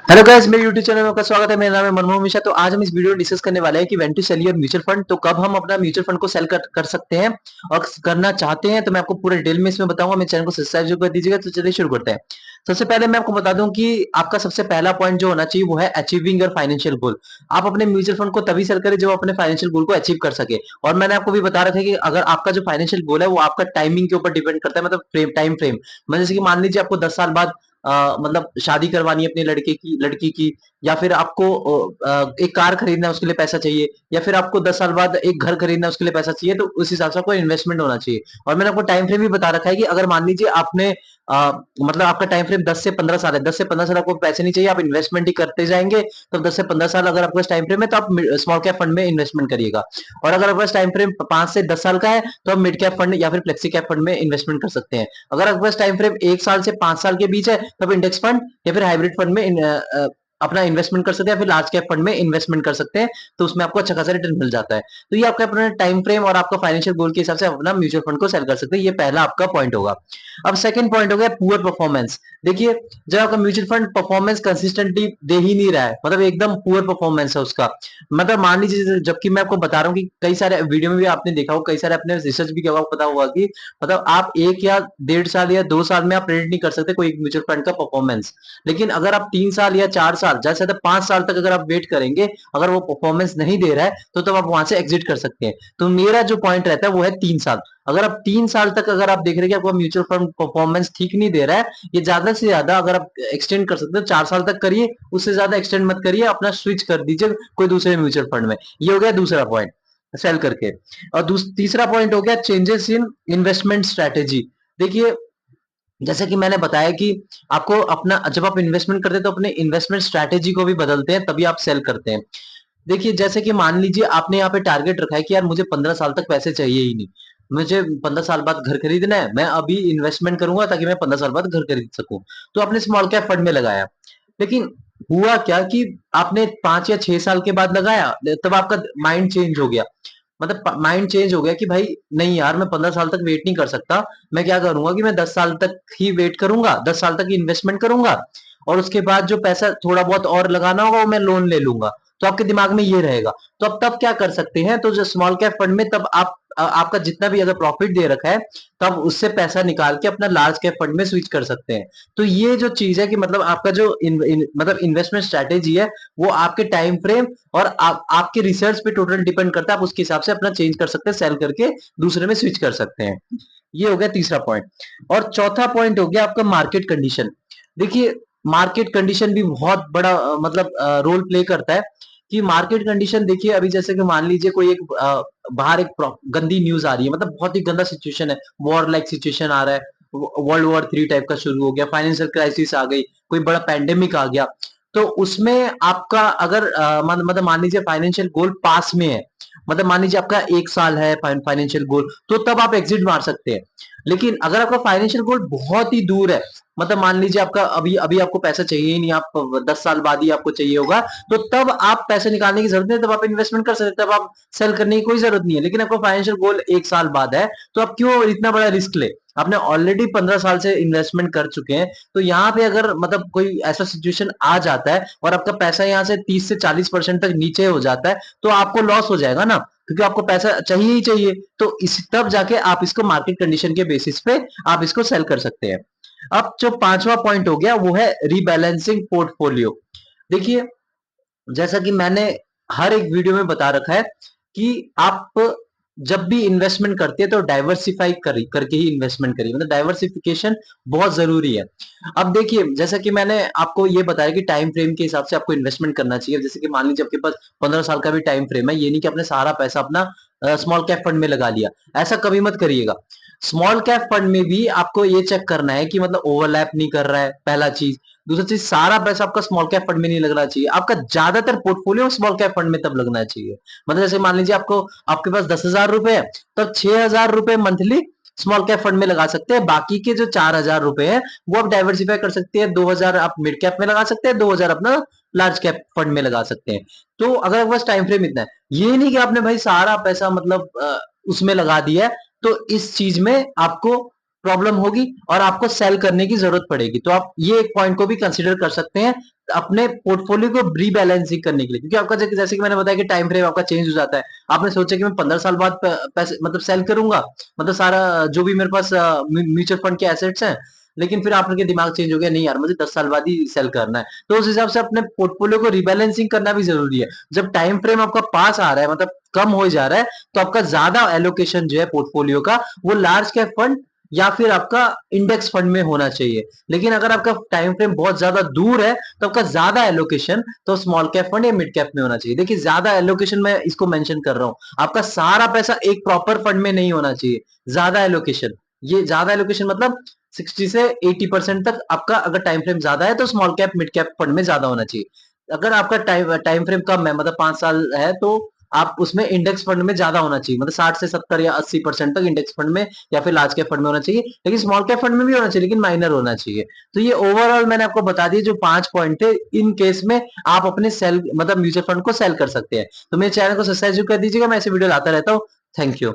Hello guys, मेरे YouTube channel में आपका स्वागत है। मेरा नाम है मनमोहन मिश्रा। तो आज हम इस वीडियो में डिस्कस करने वाले हैं कि when to sell your mutual fund. तो कब हम अपना म्यूचुअल फंड को सेल कर सकते हैं और करना चाहते हैं, तो मैं आपको पूरे डिटेल में इसमें बताऊंगा। मेरे चैनल को सब्सक्राइब जरूर कर दीजिएगा। तो चलिए शुरू करते हैं। सबसे पहले मैं आपको बता दूं कि आपका सबसे पहला पॉइंट जो होना चाहिए वो है अचीविंग योर फाइनेंशियल गोल। आप अपने म्यूचुअल फंड को तभी सेल करें जब अपने फाइनेंशियल गोल को अचीव कर सके। और मैंने आपको भी बता रखा है कि अगर आपका जो फाइनेंशियल गोल है वो आपका टाइमिंग के ऊपर डिपेंड करता है, मतलब टाइम फ्रेम। मतलब जैसे कि मान लीजिए आपको 10 साल बाद मतलब शादी करवानी है अपने लड़की की, या फिर आपको एक कार खरीदना है उसके लिए पैसा चाहिए, या फिर आपको 10 साल बाद एक घर खरीदना है उसके लिए पैसा चाहिए, तो उस हिसाब से आपको इन्वेस्टमेंट होना चाहिए। और मैंने आपको टाइम फ्रेम भी बता रखा है कि अगर मान लीजिए आपने मतलब आपका टाइम फ्रेम 10 से 15 साल है, 10 से 15 साल आपको पैसे नहीं चाहिए, आप इन्वेस्टमेंट ही करते जाएंगे, तो 10 से 15 साल अगर आपके पास टाइम फ्रेम है तो आप स्मॉल कैप फंड में इन्वेस्टमेंट करिएगा। और अगर आपके पास टाइम फ्रेम 5 से 10 साल का है तो आप मिड कैप फंड या फिर फ्लेक्सी कैप फंड में इन्वेस्टमेंट कर सकते हैं। अगर आपके पास टाइम फ्रेम 1 साल से 5 साल के बीच है तो आप इंडेक्स फंड या फिर हाइब्रिड फंड में अपना इन्वेस्टमेंट कर सकते हैं, या फिर लार्ज कैप फंड में इन्वेस्टमेंट कर सकते हैं। तो उसमें आपको अच्छा खासा रिटर्न मिल जाता है। तो ये आपका अपना टाइम फ्रेम और आपका फाइनेंशियल गोल के हिसाब से अपना म्यूचुअल फंड को सेल कर सकते हैं। ये पहला आपका पॉइंट होगा। अब सेकंड पॉइंट हो गया पुअर परफॉर्मेंस। देखिए, जब आपका म्यूचुअल फंड परफॉर्मेंस कंसिस्टेंटली दे ही नहीं रहा है, मतलब एकदम पुअर परफॉर्मेंस है उसका, मतलब मान लीजिए, जबकि मैं आपको बता रहा हूँ कि कई सारे वीडियो में भी आपने देखा होगा, कई सारे अपने रिसर्च भी किया होगा, पता होगा कि मतलब आप 1 या 1.5 साल या 2 साल में आप प्रेडिक्ट नहीं कर सकते कोई म्यूचुअल फंड का परफॉर्मेंस। लेकिन अगर आप 3 साल या 4 साल, ज्यादा से ज्यादा 5 साल तक अगर आप वेट करेंगे, अगर वो परफॉर्मेंस नहीं दे रहा है तो तब आप वहां से एग्जिट कर सकते हैं। तो मेरा जो पॉइंट रहता है वो है 3 साल। अगर आप 3 साल तक अगर आप देख रहे हैं कि आपका म्यूचुअल फंड परफॉर्मेंस ठीक नहीं दे रहा है, ये ज्यादा से ज्यादा अगर आप एक्सटेंड कर सकते हो 4 साल तक करिए, उससे ज्यादा एक्सटेंड मत करिए, अपना स्विच कर दीजिए कोई दूसरे म्यूचुअल फंड में। ये हो गया दूसरा पॉइंट, सेल करके। और तीसरा पॉइंट हो गया चेंजेस इन इन्वेस्टमेंट स्ट्रेटेजी। देखिए, जैसे कि मैंने बताया कि आपको अपना, जब आप इन्वेस्टमेंट करते हैं तो अपने इन्वेस्टमेंट स्ट्रेटेजी को भी बदलते हैं, तभी आप सेल करते हैं। देखिए, जैसे कि मान लीजिए आपने यहाँ पे टारगेट रखा है कि यार मुझे 15 साल तक पैसे चाहिए ही नहीं, मुझे 15 साल बाद घर खरीदना है, मैं अभी इन्वेस्टमेंट करूंगा ताकि मैं 15 साल बाद घर खरीद सकूं। तो आपने स्मॉल कैप फंड में लगाया, लेकिन हुआ क्या कि आपने 5 या 6 साल के बाद लगाया, तब आपका माइंड चेंज हो गया। मतलब माइंड चेंज हो गया कि भाई नहीं यार, मैं 15 साल तक वेट नहीं कर सकता। मैं क्या करूंगा कि मैं 10 साल तक ही वेट करूंगा, 10 साल तक इन्वेस्टमेंट करूंगा, और उसके बाद जो पैसा थोड़ा बहुत और लगाना होगा वो मैं लोन ले लूंगा। तो आपके दिमाग में ये रहेगा। तो अब तब क्या कर सकते हैं, तो जो स्मॉल कैप फंड में तब आप आपका जितना भी अगर प्रॉफिट दे रखा है, तब उससे पैसा निकाल के अपना लार्ज कैप फंड में स्विच कर सकते हैं। तो ये जो चीज है कि मतलब आपका जो मतलब इन्वेस्टमेंट स्ट्रेटेजी है, वो आपके टाइम फ्रेम और आपके रिसर्च पे टोटल डिपेंड करता है। आप उसके हिसाब से अपना चेंज कर सकते हैं, सेल करके दूसरे में स्विच कर सकते हैं। ये हो गया तीसरा पॉइंट। और चौथा पॉइंट हो गया आपका मार्केट कंडीशन। देखिए, मार्केट कंडीशन भी बहुत बड़ा मतलब रोल प्ले करता है। कि मार्केट कंडीशन देखिए, अभी जैसे कि मान लीजिए कोई एक बाहर एक गंदी न्यूज आ रही है, मतलब बहुत ही गंदा सिचुएशन है, वॉर लाइक सिचुएशन आ रहा है, वर्ल्ड वॉर 3 टाइप का शुरू हो गया, फाइनेंशियल क्राइसिस आ गई, कोई बड़ा पैंडेमिक आ गया। तो उसमें आपका अगर मतलब मान लीजिए फाइनेंशियल गोल पास में है, मतलब मान लीजिए आपका 1 साल है फाइनेंशियल गोल, तो तब आप एग्जिट मार सकते हैं। लेकिन अगर आपका फाइनेंशियल गोल बहुत ही दूर है, मतलब मान लीजिए आपका अभी अभी आपको पैसा चाहिए ही नहीं, आप 10 साल बाद ही आपको चाहिए होगा, तो तब आप पैसे निकालने की जरूरत नहीं, तब आप इन्वेस्टमेंट कर सकते हैं, तब आप सेल करने की कोई जरूरत नहीं है। लेकिन आपका फाइनेंशियल गोल 1 साल बाद है, तो आप क्यों इतना बड़ा रिस्क ले? आपने ऑलरेडी 15 साल से इन्वेस्टमेंट कर चुके हैं। तो यहाँ पे अगर मतलब कोई ऐसा सिचुएशन आ जाता है और आपका पैसा यहाँ से 30 से 40% तक नीचे हो जाता है, तो आपको लॉस हो जाएगा ना, क्योंकि आपको पैसा चाहिए ही चाहिए। तो इस तब जाके आप इसको मार्केट कंडीशन के बेसिस पे आप इसको सेल कर सकते हैं। अब जो पांचवा पॉइंट हो गया वो है रीबैलेंसिंग पोर्टफोलियो। देखिए, जैसा कि मैंने हर एक वीडियो में बता रखा है कि आप जब भी इन्वेस्टमेंट करते हैं तो डाइवर्सिफाई करके ही इन्वेस्टमेंट करिए, मतलब डाइवर्सिफिकेशन बहुत जरूरी है। अब देखिए, जैसा कि मैंने आपको ये बताया कि टाइम फ्रेम के हिसाब से आपको इन्वेस्टमेंट करना चाहिए। जैसे कि मान लीजिए आपके पास 15 साल का भी टाइम फ्रेम है, ये नहीं कि आपने सारा पैसा अपना स्मॉल कैप फंड में लगा लिया, ऐसा कभी मत करिएगा। स्मॉल कैप फंड में भी आपको ये चेक करना है कि मतलब ओवरलैप नहीं कर रहा है, पहला चीज। दूसरी चीज, सारा पैसा आपका स्मॉल कैप फंड में नहीं लगना चाहिए, आपका ज्यादातर पोर्टफोलियो स्मॉल कैप फंड में तब लगना चाहिए। मतलब जैसे मान लीजिए आपको, आपके पास 10,000 रुपए है, तो 6,000 रुपए मंथली स्मॉल कैप फंड में लगा सकते हैं। बाकी के जो 4,000 रुपए हैं वो आप डाइवर्सिफाई कर सकते हैं। 2,000 आप मिड कैप में लगा सकते हैं, 2,000 अपना लार्ज कैप फंड में लगा सकते हैं। तो अगर आपके पास टाइम फ्रेम इतना है, ये नहीं कि आपने भाई सारा पैसा मतलब उसमें लगा दिया है, तो इस चीज में आपको प्रॉब्लम होगी और आपको सेल करने की जरूरत पड़ेगी। तो आप ये एक पॉइंट को भी कंसीडर कर सकते हैं अपने पोर्टफोलियो को रीबैलेंसिंग करने के लिए, क्योंकि आपका जैसे कि मैंने बताया कि टाइम फ्रेम आपका चेंज हो जाता है। आपने सोचा कि मैं 15 साल बाद पैसे मतलब सेल करूंगा, मतलब सारा जो भी मेरे पास म्यूचुअल फंड के एसेट्स हैं, लेकिन फिर आपके दिमाग चेंज हो गया, नहीं यार मुझे 10 साल बाद ही सेल करना है। तो उस हिसाब से अपने पोर्टफोलियो को रिबैलेंसिंग करना भी जरूरी है। जब टाइम फ्रेम आपका पास आ रहा है, मतलब कम हो जा रहा है, तो आपका ज्यादा एलोकेशन जो है पोर्टफोलियो का वो लार्ज कैप फंड या फिर आपका इंडेक्स फंड में होना चाहिए। लेकिन अगर आपका टाइम फ्रेम बहुत ज्यादा दूर है तो आपका ज्यादा एलोकेशन तो स्मॉल कैप फंड या मिड कैप में होना चाहिए। देखिए ज्यादा एलोकेशन मैं इसको मेंशन कर रहा हूं, आपका सारा पैसा एक प्रॉपर फंड में नहीं होना चाहिए। ज्यादा एलोकेशन, ये ज्यादा एलोकेशन मतलब 60 से 80% तक आपका अगर टाइम फ्रेम ज्यादा है तो small cap mid cap fund में ज्यादा होना चाहिए। अगर आपका टाइम फ्रेम कम है, मतलब 5 साल है, तो आप उसमें इंडेक्स फंड में ज्यादा होना चाहिए, मतलब 60 से 70 या 80% तक इंडेक्स फंड में या फिर लार्ज कैप फंड में होना चाहिए। लेकिन स्मॉल कैप फंड में भी होना चाहिए, लेकिन माइनर होना चाहिए। तो ये ओवरऑल मैंने आपको बता दिए जो 5 पॉइंट थे, इन केस में आप अपने सेल मतलब म्यूचुअल फंड को सेल कर सकते हैं। तो मेरे चैनल को सब्सक्राइब कर दीजिएगा, मैं ऐसे वीडियो लाता रहता हूँ। Thank you.